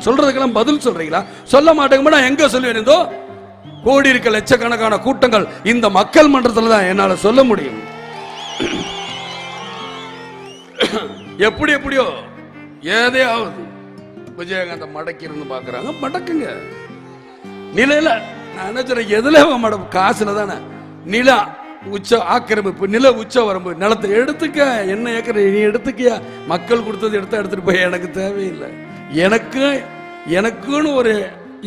சொல்றதுக்கெல்லாம் பதில் சொல்றீங்களா? சொல்ல மாட்டேங்க. நான் எங்க சொல்லுவேன்? இதோ கோடி இருக்க லட்சக்கணக்கான கூட்டங்கள் இந்த மக்கள் மன்றத்தில் தான் என்னால சொல்ல முடியும். எப்படியோ ஏதையாவது விஜயகாந்த மடக்கி இருந்து பாக்குறாங்க. மடக்குங்க. நிலையில நான் என்ன சொல்றேன், எதுல மடக்கு? காசுல தானே. நில உச்ச ஆக்கிரமிப்பு, நில உச்ச வரம்பு, நிலத்தை எடுத்துக்க. என்ன ஏக்கர் நீ எடுத்துக்கியா? மக்கள் கொடுத்தது எடுத்துட்டு போய் எனக்கு தேவையில்லை. எனக்குன்னு ஒரு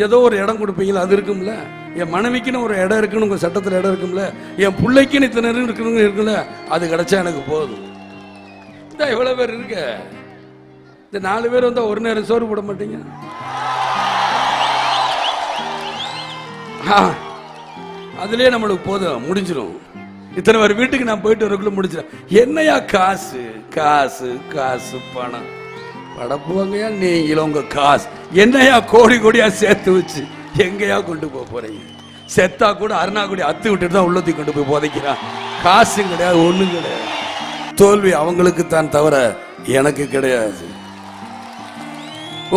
ஏதோ ஒரு இடம் கொடுப்பீங்களா? அது இருக்கும்ல. என் மனைவிக்குன்னு ஒரு இடம் இருக்குன்னு உங்க சட்டத்தில் இடம் இருக்கும்ல. என் பிள்ளைக்குன்னு இத்தனை இருக்கணும்னு இருக்குல்ல. அது கிடைச்சா எனக்கு போதும். இந்த எவ்வளவு பேர் இருக்க? இந்த 4 பேர் வந்தா ஒரு நேரம் சோறு போட மாட்டீங்க? அதுலயே நம்மளுக்கு போதும், முடிஞ்சிடும். இத்தனை பேர் வீட்டுக்கு நான் போயிட்டு வரக்குள்ள முடிச்சிடும். என்னையா காசு காசு காசு பணம் படப்புவாங்கயா? நீங்களும் உங்க காசு என்னையா கோடி கோடியா சேர்த்து வச்சு எங்கயா கொண்டு போறீங்க? செத்தா கூட அருணாக்குடி அத்து விட்டுட்டு தான் உள்ளத்தி கொண்டு போய் போதைக்கிறான். காசும் கிடையாது, ஒண்ணும் கிடையாது. தோல்வி அவங்களுக்கு தான் தவிர எனக்கு கிடையாது.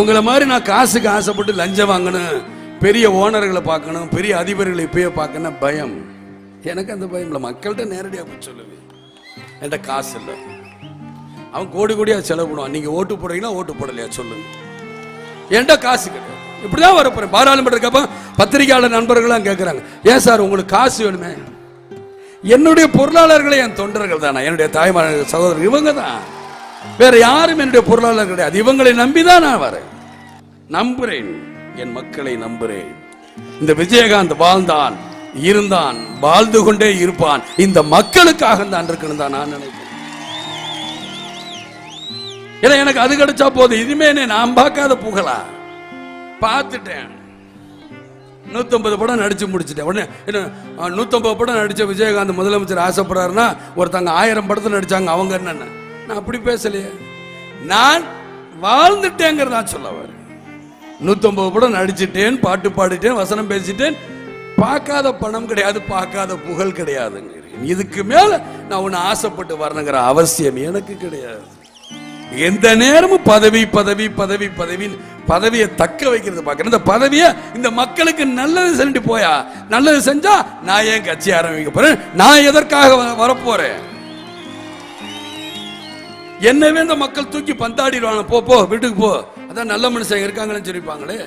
உங்களை மாதிரி நான் காசுக்கு ஆசைப்பட்டு லஞ்சம் வாங்கணும், பெரிய ஓனர்களை பார்க்கணும், பெரிய அதிபர்களை இப்பயே பார்க்கணும் பயம். எனக்கு அந்த பயம் இல்லை. மக்கள்கிட்ட நேரடியாக போய் சொல்லுவேன், என்கிட்ட காசு இல்லை. அவன் கோடி கோடியா செலவு பண்ணுவான். நீங்க ஓட்டு போடுறீங்கன்னா ஓட்டு போடலையா சொல்லுங்க. என்கிட்ட காசு கிடையாது. இப்படிதான் வரப்போறேன். பாராளுமன்றக்கப்ப பத்திரிகையாளர் நண்பர்கள்லாம் கேட்கிறாங்க, ஏன் சார் உங்களுக்கு காசு வேணுமே? என்னுடைய பொருளாளர்களே என் தொண்டர்கள் தானே, என்னுடைய தாய்மார் சகோதரர் இவங்க தான். வேற யாரும் என்னுடைய பொருளாளர் கிடையாது. இவங்களை நம்பிதான் நான் வரேன். நம்புறேன், என் மக்களை நம்புறேன். இந்த விஜயகாந்த் வாழ்ந்தான், இருந்தான், வாழ்ந்து கொண்டே இருப்பான். இந்த மக்களுக்காக தான் இருக்கணும் தான் நான் நினைக்கிறேன். ஏன்னா எனக்கு அது கிடைச்சா போதும். இதுமே நான் பார்க்காத புகழா பார்த்துட்டேன். 150 படம் நடிச்சு முடிச்சுட்டேன். உடனே 150 படம் நடிச்ச விஜயகாந்த் முதலமைச்சர் ஆசைப்படுறாருன்னா ஒருத்தங்க 1000 படத்தில் நடிச்சாங்க அவங்க என்னென்ன? நான் அப்படி பேசலையே. நான் வாழ்ந்துட்டேங்கிறதா சொல்ல வரேன். 150 படம் நடிச்சுட்டேன், பாட்டு பாடிட்டேன், வசனம் பேசிட்டேன். பார்க்காத பணம் கிடையாது, பார்க்காத புகழ் கிடையாதுங்க. இதுக்கு மேல நான் ஒன்னு ஆசைப்பட்டு வரணுங்கிற அவசியம் எனக்கு கிடையாது. எந்த நேரமும் பதவி பதவி பதவி பதவி பதவியை தக்க வைக்கிறது பார்க்கிறேன். இந்த பதவியை இந்த மக்களுக்கு நல்லது செஞ்சு போயா, நல்லது செஞ்சா நான் ஏன் கட்சி ஆரம்பிக்க போறேன்? நான் எதற்காக வரப்போறேன்? என்னவே இந்த மக்கள் தூக்கி பந்தாடிடுவாங்க. போ வீட்டுக்கு போ, அதான் நல்ல மனுஷங்க இருக்காங்கன்னு சொல்லிப்பாங்களே.